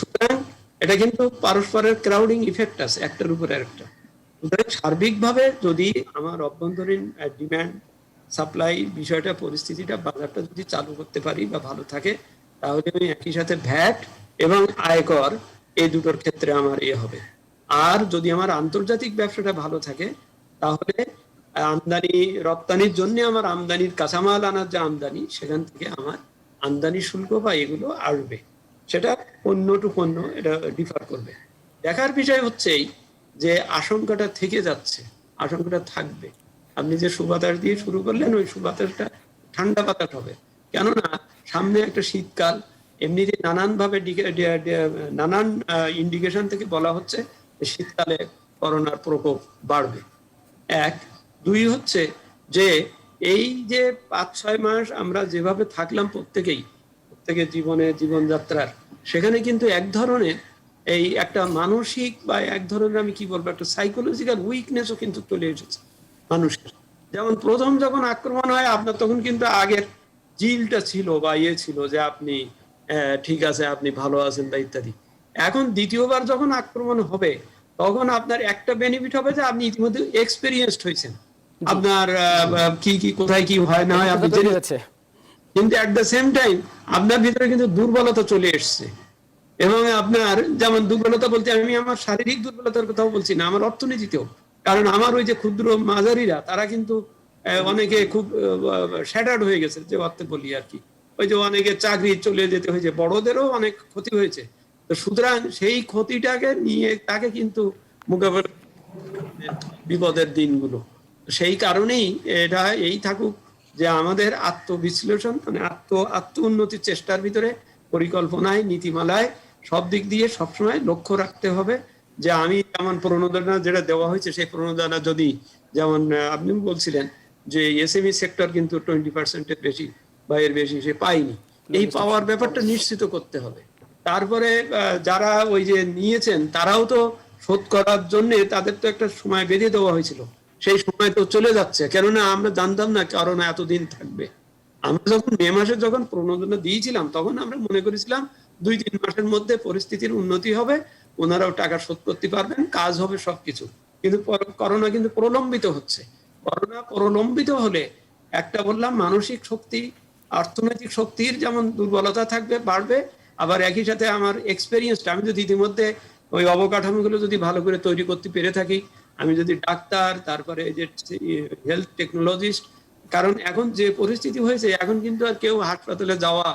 সুতরাং এটা কিন্তু পারস্পরের ক্রাউডিং ইফেক্ট আছে একটার উপরে আরেকটা। সুতরাং সার্বিকভাবে যদি আমার অভ্যন্তরীণ ডিমান্ড সাপ্লাই বিষয়টা, পরিস্থিতিটা, বাজারটা যদি চালু করতে পারি বা ভালো থাকে, তাহলে আমি একই সাথে ভ্যাট এবং আয়কর এই দুটোর ক্ষেত্রে আমার হবে। আর যদি আমার আন্তর্জাতিক ব্যবসাটা ভালো থাকে, তাহলে আমদানি রপ্তানির জন্য আমার আমদানির কাঁচামাল আনার যে আমদানি, সেখান থেকে আমার আমদানি শুল্ক বা এগুলো আসবে। সেটা পণ্য টু পণ্য এটা ডিফার করবে। দেখার বিষয় হচ্ছেই যে আশঙ্কাটা থেকে যাচ্ছে, আশঙ্কাটা থাকবে। আপনি যে সুবাতাস দিয়ে শুরু করলেন, ওই সুবাতাসটা ঠান্ডা বাতাস হবে, কেননা সামনে একটা শীতকাল। এমনিতে নানান ভাবে নানান ইন্ডিকেশন থেকে বলা হচ্ছে শীতকালে করোনার প্রকোপ বাড়বে। 1, 2 হচ্ছে যে এই যে 5-6 মাস আমরা যেভাবে থাকলাম প্রত্যেকের জীবনযাত্রার, সেখানে কিন্তু এক ধরনের এই একটা মানসিক বা এক ধরনের আমি কি বলবো একটা সাইকোলজিক্যাল উইকনেসও কিন্তু চলে এসেছে মানুষের। যেমন প্রথম যখন আক্রমণ হয় আপনার, তখন কিন্তু আগের জিলটা ছিল বা ইয়ে ছিল যে আপনি ঠিক আছে, আপনি ভালো আছেন বা ইত্যাদি। এখন দ্বিতীয়বার যখন আক্রমণ হবে, তখন আপনার একটা বেনিফিট হবে যে আপনি ইতিমধ্যে এক্সপেরিয়েন্সড হয়েছেন, আপনার কি কোথায় কি হয় না হয় আপনি জেনে গেছে। কিন্তু এট দ্য সেম টাইম আপনার ভিতরে কিন্তু দুর্বলতা চলে এসছে। এবং আপনার যেমন দুর্বলতা বলতে আমি আমার শারীরিক দুর্বলতার কথাও বলছি না, আমার অর্থনীতিতেও। কারণ আমার ওই যে ক্ষুদ্র মাঝারিরা, তারা কিন্তু অনেকে খুব শ্যাটার্ড হয়ে গেছে, যে অর্থে বলি আর কি। ওই যে অনেকে চাকরি চলে যেতে হয়েছে, বড়দেরও অনেক ক্ষতি হয়েছে। তো সুতরাং সেই ক্ষতিটাকে নিয়ে তাকে কিন্তু মোকাবেলা বিপদের দিনগুলো। সেই কারণেই এটা এই থাকুক যে আমাদের আত্মবিশ্লেষণ, মানে আত্ম উন্নতির চেষ্টার ভিতরে, পরিকল্পনায়, নীতিমালায় সব দিক দিয়ে সবসময় লক্ষ্য রাখতে হবে যে আমি যেমন প্রণোদনা যেটা দেওয়া হয়েছে, সেই প্রণোদনা যদি, যেমন আপনি বলছিলেন যে এসএমই সেক্টর কিন্তু 20% বেশি বা এর বেশি সে পায়নি, এই পাওয়ার ব্যাপারটা নিশ্চিত করতে হবে। তারপরে যারা ওই যে নিয়েছেন, তারাও তো শোধ করার জন্য তাদের তো একটা সময় বেঁধে দেওয়া হয়েছিল, সেই সময় তো চলে যাচ্ছে। কেননা আমরা জানতাম না করোনা এতদিন থাকবে। আমরা যখন মে মাসে যখন প্রণোদনা দিয়েছিলাম, তখন আমরা মনে করেছিলাম 2-3 মাসের মধ্যে পরিস্থিতির উন্নতি হবে, ওনারাও টাকা শোধ করতে পারবেন, কাজ হবে সবকিছু। কিন্তু করোনা কিন্তু প্রলম্বিত হচ্ছে। করোনা প্রলম্বিত হলে একটা বললাম মানসিক শক্তি, অর্থনৈতিক শক্তির যেমন দুর্বলতা থাকবে, বাড়বে। আবার একই সাথে আমার এক্সপেরিয়েন্সটা, আমি যদি ইতিমধ্যে ওই অবকাঠামোগুলো যদি ভালো করে তৈরি করতে পেরে থাকি, আমি যদি ডাক্তার, তারপরে যে হেলথ টেকনোলজিস্ট, কারণ এখন যে পরিস্থিতি হয়েছে, এখন কিন্তু আর কেউ হাসপাতালে যাওয়া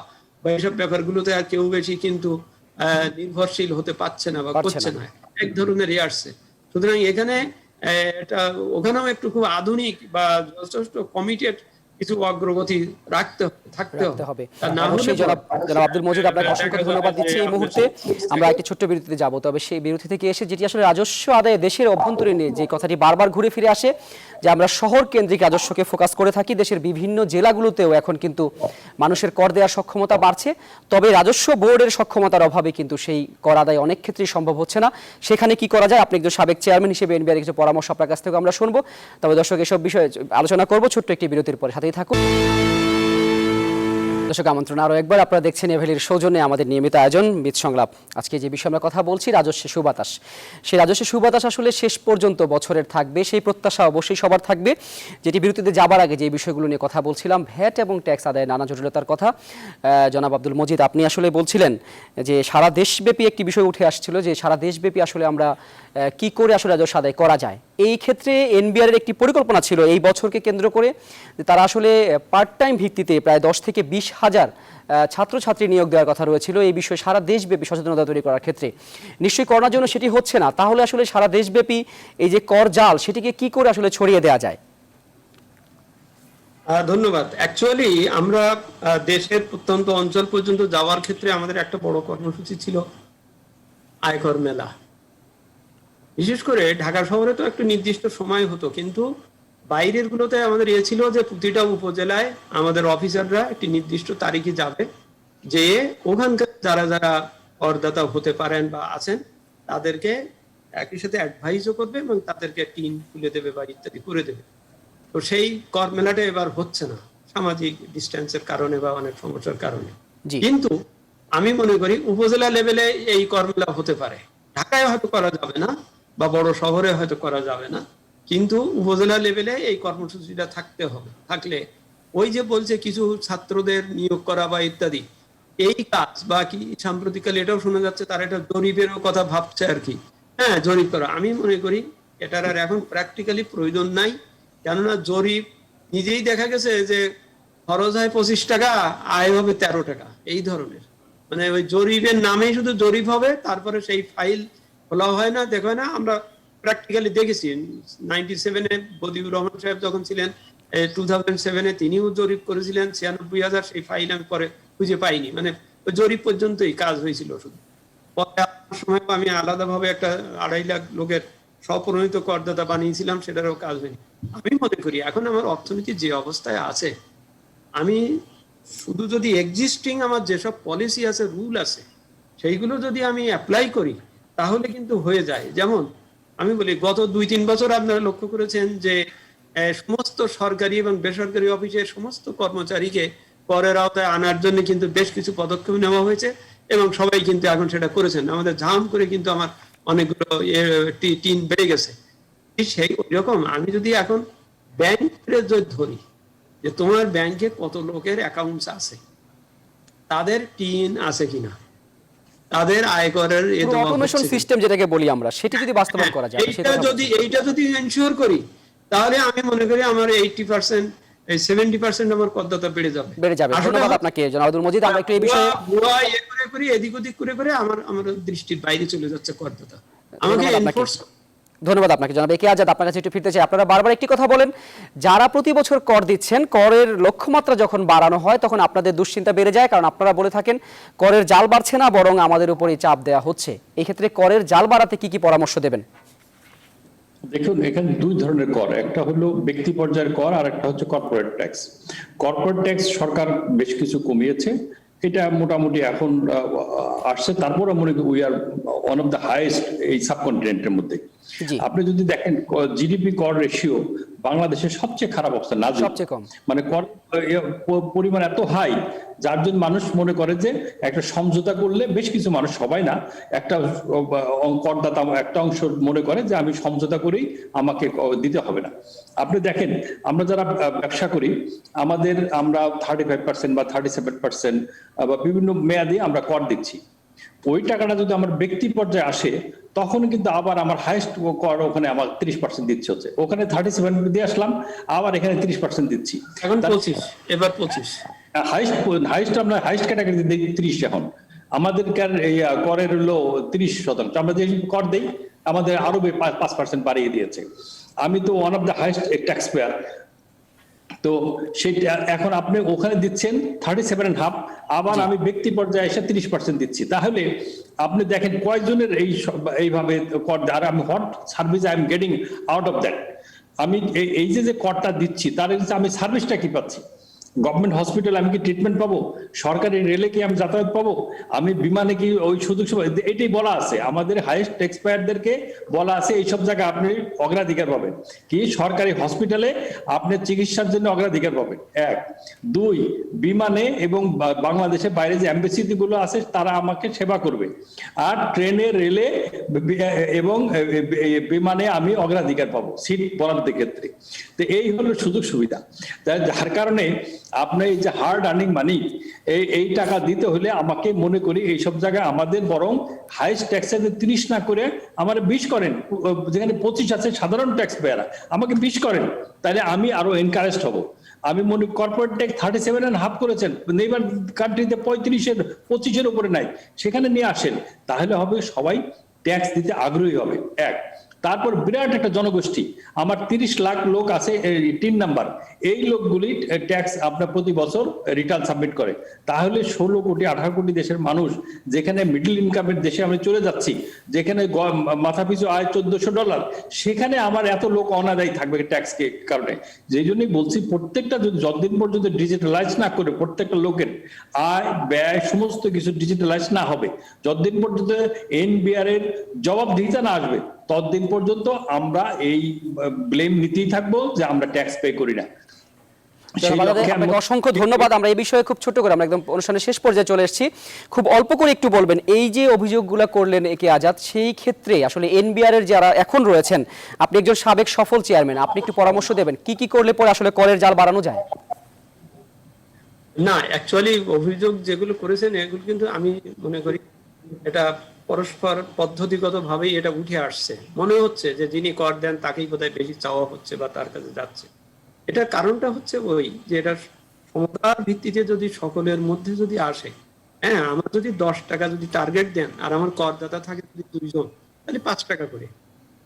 বা এইসব ব্যাপারগুলোতে আর কেউ বেশি কিন্তু নির্ভরশীল হতে পারছে না বা পারছে করছে না। না, এক ধরনেরই আসছে। সুতরাং এখানে এটা ওখানেও একটু খুব আধুনিক বা যথেষ্ট কমিটেড কিছু অগ্রগতি থাকতে রাখতে হবে। তা না হলে অবশ্যই জনাব আব্দুল মজিদ, আপনাকে অসংখ্য দেখা যাবে ধন্যবাদ যে দিচ্ছি। এই আমাদের মুহূর্তে আমরা একটি ছোট্ট বিরতিতে যাব, তবে সেই বিরতি থেকে এসে যেটি আসলে রাজস্ব আদায়ে দেশের অভ্যন্তরীণ যে কথাটি বারবার ঘুরে ফিরে আসে, যে আমরা শহর কেন্দ্রিক রাজস্বকে ফোকাস করে থাকি, দেশের বিভিন্ন জেলাগুলোতেও এখন কিন্তু মানুষের কর দেওয়ার সক্ষমতা বাড়ছে, তবে রাজস্ব বোর্ডের সক্ষমতার অভাবে কিন্তু সেই কর আদায় অনেক ক্ষেত্রেই সম্ভব হচ্ছে না। সেখানে কি করা যায়, আপনি একজন সাবেক চেয়ারম্যান হিসেবে এনবিআর কিছু পরামর্শ আপনার কাছ থেকে আমরা শুনবো। তবে দর্শক, এসব বিষয়ে আলোচনা করব ছোট্ট একটি বিরতির পরে, সাথেই থাকুন। দর্শক, আমন্ত্রণ আরও একবার, আপনারা দেখছেন এভেলির সৌজন্যে আমাদের নিয়মিত আয়োজন বিদ সংলাপ। আজকে যে বিষয়ে আমরা কথা বলছি, রাজস্বের সুবাতাস। সেই রাজস্বের সুবাতাস আসলে শেষ পর্যন্ত বছরের থাকবে, সেই প্রত্যাশা অবশ্যই সবার থাকবে। যেটি বিরতিতে যাবার আগে যে বিষয়গুলো নিয়ে কথা বলছিলাম, ভ্যাট এবং ট্যাক্স আদায়ের নানা জটিলতার কথা, জনাব আব্দুল মজিদ আপনি আসলে বলছিলেন যে সারা দেশব্যাপী একটি বিষয় উঠে আসছিল, যে সারা দেশব্যাপী আসলে আমরা কি করে আসলে রাজস্ব আদায় করা যায়। এই ক্ষেত্রে এনবিআর এর একটি পরিকল্পনা ছিল এই বছরকে কেন্দ্র করে, যে তারা আসলে পার্ট টাইম ভিত্তিতে প্রায় 10 থেকে 20 হাজার ছাত্রছাত্রী নিয়োগ দেওয়ার কথা রয়েছিল এই বিষয়ে সারা দেশব্যাপী সচেতনতা তৈরি করার ক্ষেত্রে। নিশ্চয়ই করোনার জন্য সেটি হচ্ছে না, তাহলে আসলে সারা দেশব্যাপী এই যে কর জাল, সেটিকে কি করে আসলে ছড়িয়ে দেওয়া যায়? ধন্যবাদ। অ্যাকচুয়ালি আমরা দেশের প্রত্যন্ত অঞ্চল পর্যন্ত যাওয়ার ক্ষেত্রে আমাদের একটা বড় কর্মসূচি ছিল আয়কর মেলা। বিশেষ করে ঢাকা শহরে তো একটা নির্দিষ্ট সময় হতো, কিন্তু বাইরের গুলোতে আমাদের ছিল যে প্রতিটা উপজেলায় আমাদের অফিসাররা একটি নির্দিষ্ট তারিখে যাবে, যে ওখানকার যারা যারা করদাতা হতে পারেন বা আছেন তাদেরকে একই সাথে অ্যাডভাইসও করবে এবং তাদেরকে টিম খুলে দেবে বা ইত্যাদি করে দেবে। তো সেই কর মেলাটা এবার হচ্ছে না, সামাজিক ডিস্টেন্সের কারণে বা অনেক সমস্যার কারণে। কিন্তু আমি মনে করি উপজেলা লেভেলে এই কর মেলা হতে পারে। ঢাকায় হয়তো করা যাবে না বা বড় শহরে হয়তো করা যাবে না, কিন্তু উপজেলা লেভেলে এই কর্মসূচিটা থাকতে হবে। থাকলে ওই যে বলছে কিছু ছাত্রদের নিয়োগ করা বা ইত্যাদি, এই কাজ বা কি সাম্প্রতিককালে এটাও শোনা যাচ্ছে তারা এটা জরিপেরও কথা ভাবছে আর কি। হ্যাঁ, জরিপ করা আমি মনে করি এটার আর এখন প্র্যাকটিক্যালি প্রয়োজন নাই। কেননা জরিপ নিজেই দেখা গেছে যে খরচ হয় 25 টাকা, আয় হবে 13 টাকা, এই ধরনের। মানে ওই জরিপের নামেই শুধু জরিপ হবে, তারপরে সেই ফাইল খোলা হয় না, দেখা হয় না। আমরা প্র্যাকটিক্যালি দেখেছি 97-এ বদিউর রহমান সাহেব যখন ছিলেন, 2007-এ তিনিও জরিপ করেছিলেন 96,000, সেই ফাইল আমি পরে খুঁজে পাইনি। মানে ওই জরিপ পর্যন্তই কাজ হয়েছিল শুধু। পরে সময় আমি আলাদাভাবে একটা 2.5 লাখ লোকের স্বপ্রণীত করদাতা বানিয়েছিলাম, সেটারও কাজ হয়নি। আমি মনে করি এখন আমার অর্থনীতি যে অবস্থায় আছে, আমি শুধু যদি এক্সিস্টিং আমার যেসব পলিসি আছে, রুল আছে, সেইগুলো যদি আমি অ্যাপ্লাই করি তাহলে কিন্তু হয়ে যায়। যেমন আমি বলি, গত 2-3 বছর আপনারা লক্ষ্য করেছেন যে সমস্ত সরকারি এবং বেসরকারি অফিসের সমস্ত কর্মচারীকে করের আওতায় আনার জন্য কিন্তু বেশ কিছু পদক্ষেপ নেওয়া হয়েছে এবং সবাই কিন্তু এখন সেটা করেছেন। আমাদের ঝাম করে কিন্তু আমার অনেকগুলো টিন বেড়ে গেছে। সেই রকম আমি যদি এখন ব্যাংকের ধরি, যে তোমার ব্যাংকে কত লোকের অ্যাকাউন্টস আছে, তাদের টিন আছে কিনা, তাদের আয়করের অটোমেশন সিস্টেম যেটাকে বলি আমরা, সেটি যদি বাস্তবায়ন করা যায়, এইটা যদি এনশিওর করি, তাহলে আমি মনে করি আমার 80%, 70% আমার করদাতা বেড়ে যাবে। ধন্যবাদ আপনাকে জনাব আব্দুল মজিদ। আমরা একটু এই বিষয়ে এদিক ওদিক করে আমার দৃষ্টির বাইরে চলে যাচ্ছে করদাতা। আমাকে এনফোর্স। ধন্যবাদ আপনাকে জনাব একে আজাদ। আপনার কাছে একটু ফিরতে চাই। আপনারা বারবার একটি কথা বলেন, যারা প্রতি বছর কর দিচ্ছেন, করের লক্ষ্যমাত্রা যখন বাড়ানো হয় তখন আপনাদের দুশ্চিন্তা বেড়ে যায়, কারণ আপনারা বলে থাকেন করের জাল বাড়ছে না, বরং আমাদের উপরই চাপ দেওয়া হচ্ছে। এই ক্ষেত্রে করের জাল বাড়াতে কি কি পরামর্শ দেবেন? দেখুন, এখানে দুই ধরনের কর, একটা হলো ব্যক্তি পর্যায়ের কর আর একটা হচ্ছে কর্পোরেট ট্যাক্স। কর্পোরেট ট্যাক্স সরকার বেশ কিছু কমিয়েছে, এটা মোটামুটি এখন আসছে। তারপরে মনে করি we are one of the highest এই সাবকন্টিনেন্টের মধ্যে। আপনি যদি দেখেন জিডিপি কর রেশিও বাংলাদেশের সবচেয়ে খারাপ অবস্থা, না সবচেয়ে কম। মানে কর পরিমাণ এত হাই, যার জন্য মানুষ মনে করে যে একটা সমঝোতা করলে, বেশ কিছু মানুষ, সবাই না, একটা করদাতা একটা অংশ মনে করে যে আমি সমঝোতা করেই আমাকে দিতে হবে না। আপনি দেখেন আমরা যারা ব্যবসা করি, আমরা 35% বা 37% বা বিভিন্ন মেয়াদে আমরা কর দিচ্ছি। ওই টাকাটা যদি আমার ব্যক্তি পর্যায়ে আসে, তখন কিন্তু আবার আমার হাইস্ট কর ওখানে আমার 30% দিচ্ছে হচ্ছে। ওখানে 37 দিয়ে আসলাম, আবার এখানে 30% দিচ্ছি। এখন 25, এবার 25 হাইস্ট আপনার হাইস্ট ক্যাটাগরি 30 এখন। আমাদের করের হলো 30%, আমরা যে কর দেই আমাদের আরো 5% বাড়িয়ে দিয়েছে। আমি তো one of the highest tax payer, তো সেটা এখন আপনি ওখানে দিচ্ছেন 37.5, আবার আমি ব্যক্তি পর্যায়ে এসে 30% দিচ্ছি। তাহলে আপনি দেখেন কয়জনের এইভাবে কর, আর আমি what service I am getting out of that. আমি এই যে করটা দিচ্ছি তার আমি সার্ভিসটা কি পাচ্ছি? গভর্নমেন্ট হসপিটাল আমি কি ট্রিটমেন্ট পাবো? সরকারি রেলে কি আমি যাতায়াত পাবো? আমি বিমানে কি ওই সুযোগ সুবিধা? এটাই বলা আছে, আমাদের হাইয়েস্ট ট্যাক্স পেয়ারদেরকে বলা আছে এইসব জায়গায় আপনি অগ্রাধিকার পাবেন। কি সরকারি হসপিটালে আপনি চিকিৎসার জন্য অগ্রাধিকার পাবেন, 1। 2, বিমানে এবং বাংলাদেশের বাইরে যে এমবাসি গুলো আছে তারা আমাকে সেবা করবে। আর ট্রেনে, রেলে এবং বিমানে আমি অগ্রাধিকার পাবো সিট বরাদ্দের ক্ষেত্রে। তো এই হলো সুযোগ সুবিধা, যার কারণে আপনি এই যে হার্ড আর্নিং মানি, এই টাকা দিতে হলে আমাকে মনে করি এইসব জায়গায় আমাদের বরং হাইস্ট ট্যাক্সের 30 না করে আমার 20 করেন, যেখানে 25 আছে সাধারণ ট্যাক্স পেয়ারা, আমাকে 20 করেন, তাহলে আমি আরো এনকারেজড হব। আমি মনে কর্পোরেট ট্যাক্স 37.5 করেছেন, নেইবার কান্ট্রিতে 35-এর 25-এর উপরে নাই, সেখানে নিয়ে আসেন, তাহলে হবে সবাই ট্যাক্স দিতে আগ্রহী হবে। 1। তারপর বিরাট একটা জনগোষ্ঠী, আমার 30 লাখ লোক আছে 3 নাম্বার, এই লোকগুলি ট্যাক্স আপনার প্রতি বছর রিটার্ন সাবমিট করে। তাহলে 16 কোটি 18 কোটি দেশের মানুষ, যেখানে মিডল ইনকামের দেশে আমি চলে যাচ্ছি, যেখানে মাথাপিছু আয় $1400, সেখানে আমার এত লোক অনাদায়ী থাকবে ট্যাক্স কারণে। যেই জন্যই বলছি প্রত্যেকটা যদি যতদিন পর্যন্ত ডিজিটালাইজ না করে প্রত্যেকটা লোকের আয় ব্যয় সমস্ত কিছু ডিজিটালাইজ না হবে, যতদিন পর্যন্ত এনবিআর এর জবাবদিহিতা না আসবে, ততদিন পর্যন্ত আমরা এই ব্লেম নিতেই থাকবো যে আমরা ট্যাক্স পে করি না। আপনাকে অসংখ্য ধন্যবাদ। আমরা এই বিষয়ে খুব ছোট করে আমরা একদম অনুষ্ঠানের শেষ পর্যায়ে চলে এসেছি, খুব অল্প করে একটু বলবেন এই যে অভিযোগগুলো করলেন একে আজাদ, সেই ক্ষেত্রে আসলে এনবিআর এর যারা এখন রয়েছেন, আপনি একজন সাবেক সফল চেয়ারম্যান, আপনি একটু পরামর্শ দেবেন কি কি করলে পরে আসলে করের জাল বাড়ানো যায়? না, অ্যাকচুয়ালি অভিযোগ যেগুলো করেছেন এগুলো কিন্তু আমি মনে করি এটা পরস্পর পদ্ধতিগত ভাবেই এটা উঠে আসছে। মনে হচ্ছে যে যিনি কর দেন তাকেই বোধহয় বেশি চাওয়া হচ্ছে বা তার কাছে যাচ্ছে। এটার কারণটা হচ্ছে ওই যে এটা সমতার ভিত্তিতে যদি সকলের মধ্যে যদি আসে, হ্যাঁ, আমার যদি 10 টাকা যদি টার্গেট দেন আর আমার করদাতা থাকে যদি 2 জন, তাহলে 5 টাকা করে।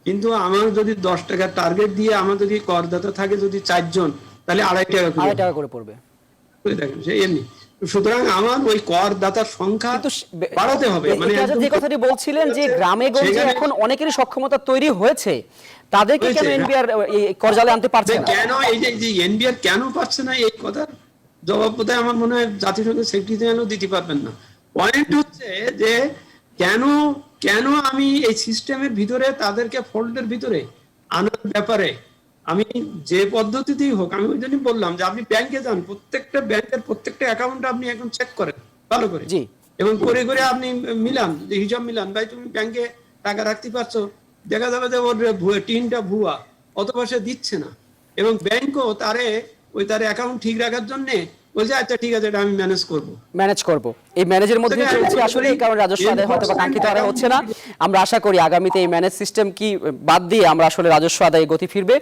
কিন্তু আমার যদি 10 টাকা টার্গেট দিয়ে আমার যদি করদাতা থাকে যদি 4 জন, তাহলে 2.5 টাকা করে পড়বে। দেখেন সে এমনি। সুতরাং আমার ওই করদাতার সংখ্যা বাড়াতে হবে। মানে যে কথাটি বলছিলেন যে গ্রামে গঞ্জে এখন অনেকেরই সক্ষমতা তৈরি হয়েছে, তাদেরকে কেন এনবিআর কর জালে আনতে পারছে না? কেন এই যে এনবিআর কেন পারছে না, এই কথার জবাব বোধহয় আমার মনে হয় জাতিসংঘের সেক্রেটারি জেনারেলও দিতে পারবেন না। পয়েন্ট হচ্ছে যে কেন আমি এই সিস্টেমের ভিতরে তাদেরকে ফোল্ডের ভিতরে আনার ব্যাপারে আমি যে পদ্ধতিতেই হোক, আমি ওই জন্যই বললাম যে আপনি ব্যাংকে যান, প্রত্যেকটা ব্যাংকের প্রত্যেকটা অ্যাকাউন্ট আপনি এখন চেক করেন ভালো করে, এবং করে করে আপনি মিলান, হিসাব মিলান, ভাই তুমি ব্যাংকে টাকা রাখতে পারছো, দেখা যাবে যে ওর টিনটা ভুয়া অথবা সে দিচ্ছে না, এবং ব্যাংকও তার অ্যাকাউন্ট ঠিক রাখার জন্য বলছে আচ্ছা ঠিক আছে এটা আমি ম্যানেজ করব। এই ম্যানেজের মধ্যে চলছে আসলে, এই কারণে রাজস্ব আদায় হয়তো বা কাঙ্ক্ষিত আদায় হচ্ছে না। আমরা আশা করি আগামীতে এই ম্যানেজ সিস্টেম কি বাদ দিয়ে আমরা আসলে রাজস্ব আদায়ে গতি ফিরবে,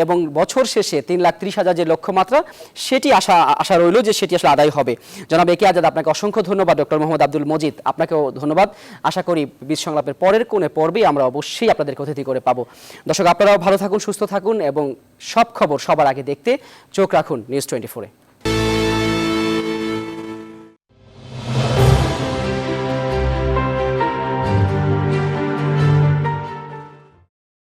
এবং বছর শেষে 3,30,000 যে লক্ষ্যমাত্রা সেটি আশা রইল যে সেটি আসলে আদায় হবে। জনাব একে আজাদ, আপনাকে অসংখ্য ধন্যবাদ। ডক্টর মোহাম্মদ আব্দুল মজিদ, আপনাকেও ধন্যবাদ। আশা করি বীজ সংলাপের পরের কোণে পর্বে আমরা অবশ্যই আপনাদেরকে অতিথি করে পাবো। দর্শক, আপনারাও ভালো থাকুন, সুস্থ থাকুন, এবং সব খবর সবার আগে দেখতে চোখ রাখুন নিউজ 24-এ।